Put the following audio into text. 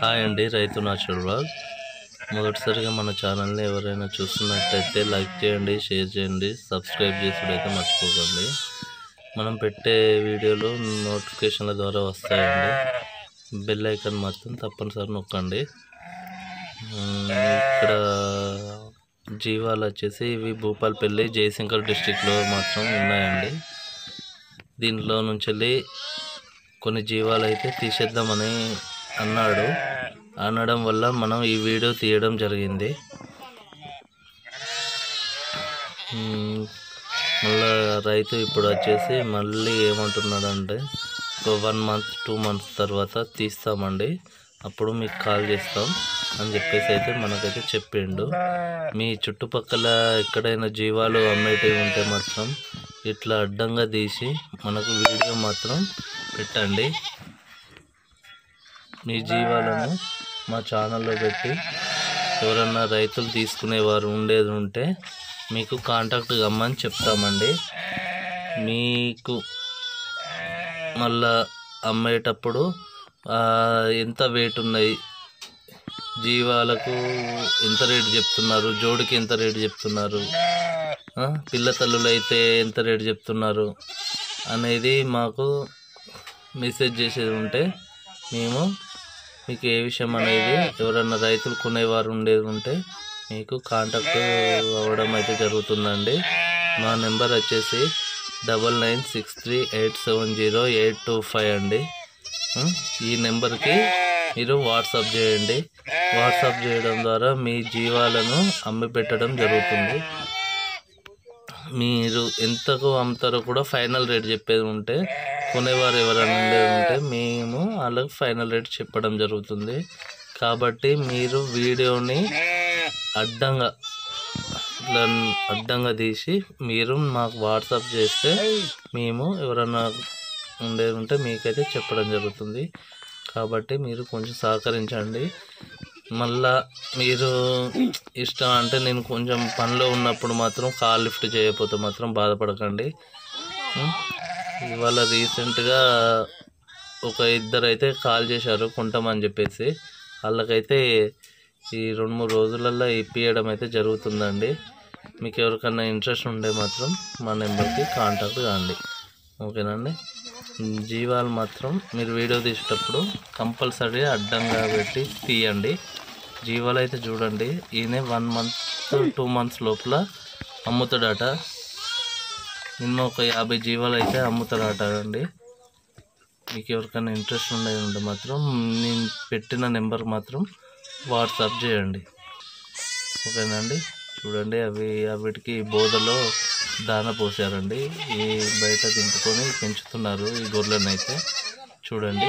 Hi అండి, రైతు natural vlog. మొదటిసారిగా మన ఛానల్ని ఎవరైనా చూస్తున్నట్టయితే లైక్ చేయండి, షేర్ చేయండి, సబ్స్క్రైబ్ చేసుడైతే మర్చిపోకండి. మనం పెట్టే వీడియోలు నోటిఫికేషన్ల ద్వారా వస్తాయండి. బెల్ ఐకాన్ మాత్రం తప్పనిసరి నొక్కండి. ఇక్కడ జీవాలు వచ్చేసి ఇవి భూపాలపల్లి, జయశంకర్ డిస్టిక్లో మాత్రం ఉన్నాయండి. దీంట్లో నుంచి కొన్ని జీవాలు అయితే తీసేద్దామని అనడం వల్ల మనం ఈ వీడియో తీయడం జరిగింది. మళ్ళీ రైతు ఇప్పుడు వచ్చేసి మళ్ళీ ఏమంటున్నాడంటే 1 month 2 months తర్వాత తీస్తామండి, అప్పుడు మీకు కాల్ చేస్తాం అని చెప్పేసి అయితే మనకైతే చెప్పిండు. మీ చుట్టుపక్కల ఎక్కడైనా జీవాలు అమ్మేటివి ఉంటే మాత్రం ఇట్లా అడ్డంగా తీసి మనకు వీడియో మాత్రం పెట్టండి. మీ జీవాలను మా ఛానల్లో పెట్టి ఎవరన్నా రైతులు తీసుకునేవారు ఉండేది ఉంటే మీకు కాంటాక్ట్ కమ్మని చెప్తామండి. మీకు మళ్ళా అమ్మేటప్పుడు ఎంత వెయిట్ ఉన్నాయి, జీవాలకు ఎంత రేటు చెప్తున్నారు, జోడికి ఎంత రేటు చెప్తున్నారు, పిల్ల తల్లులు అయితే ఎంత రేటు చెప్తున్నారు అనేది మాకు మెసేజ్ చేసేది ఉంటే మేము మీకు ఏ విషయం అనేది ఎవరన్నా రైతులు కొనేవారు ఉండేది ఉంటే మీకు కాంటాక్ట్ అవ్వడం అయితే జరుగుతుందండి. మా నెంబర్ వచ్చేసి 9963870825 అండి. ఈ నెంబర్కి మీరు వాట్సాప్ చేయండి. వాట్సాప్ చేయడం ద్వారా మీ జీవాలను అమ్మి పెట్టడం జరుగుతుంది. మీరు ఎంతకు అమ్ముతారో కూడా ఫైనల్ రేట్ చెప్పేది ఉంటే, కొనేవారు ఎవరైనా ఉండేది ఉంటే మేము వాళ్ళకి ఫైనల్ రేట్ చెప్పడం జరుగుతుంది. కాబట్టి మీరు వీడియోని అడ్డంగా తీసి మీరు మాకు వాట్సాప్ చేస్తే మేము ఎవరైనా ఉండేది ఉంటే మీకైతే చెప్పడం జరుగుతుంది. కాబట్టి మీరు కొంచెం సహకరించండి. మళ్ళా మీరు ఇష్టం అంటే నేను కొంచెం పనిలో ఉన్నప్పుడు మాత్రం కాల్ లిఫ్ట్ చేయకపోతే మాత్రం బాధపడకండి. ఇవాళ రీసెంట్గా ఒక ఇద్దరు అయితే కాల్ చేశారు కొంటామని చెప్పేసి. వాళ్ళకైతే ఈ 2-3 రోజులలో ఇప్పియడం అయితే జరుగుతుందండి. మీకు ఎవరికన్నా ఇంట్రెస్ట్ ఉంటే మాత్రం మా నెంబర్కి కాంటాక్ట్ కాండి, ఓకేనండి. జీవాలు మాత్రం మీరు వీడియో తీసేటప్పుడు కంపల్సరీ అడ్డంగా పెట్టి తీయండి. జీవాలు అయితే చూడండి, ఈయన 1 month 2 months లోపల అమ్ముతాడట. నిన్న ఒక 50 జీవాలు అయితే అమ్ముతాడట అండి. మీకు ఎవరికైనా ఇంట్రెస్ట్ ఉండేది ఉంటే మాత్రం నేను పెట్టిన నెంబర్ మాత్రం వాట్సాప్ చేయండి, ఓకేనండి. చూడండి, వీటికి బోధలో దాన పోసారండి. ఈ బయట దింపుకొని పెంచుతున్నారు ఈ గొర్రెలను అయితే చూడండి.